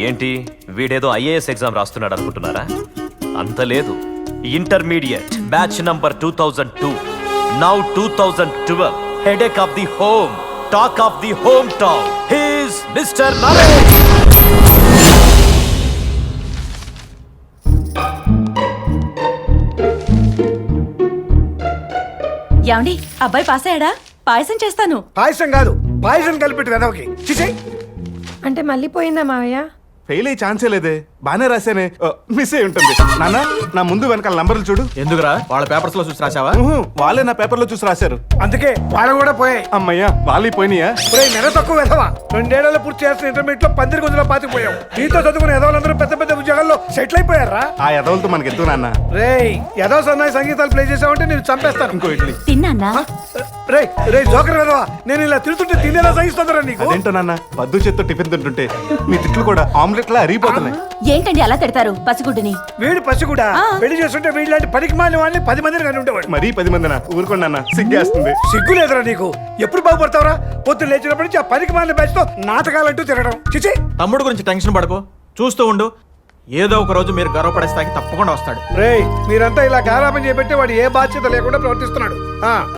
ఏంటి వీడేదో IAS exam రాస్తున్నాడు అనుకుంటున్నారా? అంత లేదు. Intermediate batch number 2002, now 2012, headache of the home, talk of the home town. He is mister Naresh. ఏమండి, అబ్బాయి పాస్ అయ్యాడా? పాయసం చేస్తాను. పాయసం కాదు, పాయసం కలిపెట్టి వెదవకి. చిచే అంటే మళ్ళీ పోయిందా మావయ్య? ఫెయిల్ అయ్యి ఛాన్సే లేదే. బానే రాశానే, మిస్ అయి ఉంటుంది. నాన్న, నా ముందు వెనకాల నంబర్లు చూడు. ఎందుకురా వాళ్ళ పేపర్స్ లో చూసి రాసావా? వాళ్ళే నా పేపర్ లో చూసి రాశారు. అందుకే వాళ్ళు కూడా పోయాయి. అమ్మయ్యా, వాళ్ళు పోయినాయా? నెల తక్కువ వెదవా. 2 ఏళ్లలో పూర్తి చేస్తున్న ఇంటర్మీడియట్ లో 10 రోజుల్లో పాతిపోయాం. నీతో చదువుకున్న ఎదవలందరూ పెద్ద పెద్ద ఉద్యోగాల్లో సెటిల్ అయిపోయారా? ఆ ఎదవలతో మనకి ఎందుకు నాన్న? రేయ్, ఎదవ సన్నాయి సంగీతాలు ప్లే చేసావంటే నేను చంపేస్తాను. ఇంకో ఇడ్లీ. తిన్నా. రే రే జోకర్ వెదవా, నేను ఇలా తిరుగుతుంటే తినేలా సహిస్తుందరా నీకు? అదేంటో నాన్న, పద్దు చేత్తో టిఫిన్ తింటుంటే మీ తిట్లు కూడా ఆమ్లెట్ లా అరిగిపోతున్నాయి. ఏంటండి అలా తిడతారు పసిగుడ్డుని? వీడు పసి కూడా పెళ్లి చేస్తుంటే వీళ్ళంటి పనికి మాలిన వాళ్ళని 10 మందిని కానీ ఉండేవాడు. మరీ 10 మందినా? ఊరుకోండి నాన్న, సిగ్గేస్తుంది. సిగ్గు లేదురా నీకు? ఎప్పుడు బాగుపడతావురా? పొద్దున్న లేచినప్పటి నుంచి ఆ పనికి మాలిన బ్యాచ్ తో నాటకాలంటూ తిరగడం. చిచి. తమ్ముడు గురించి టెన్షన్ పడకు, చూస్తూ ఉండు. ఏదో ఒక రోజు మీరు గర్వపడే స్థాయికి తప్పకుండా వస్తాడు. రేయ్, మీరంతా ఇలా గారాబం చేపెట్టి వాడు ఏ బాధ్యత లేకుండా ప్రవర్తిస్తున్నాడు.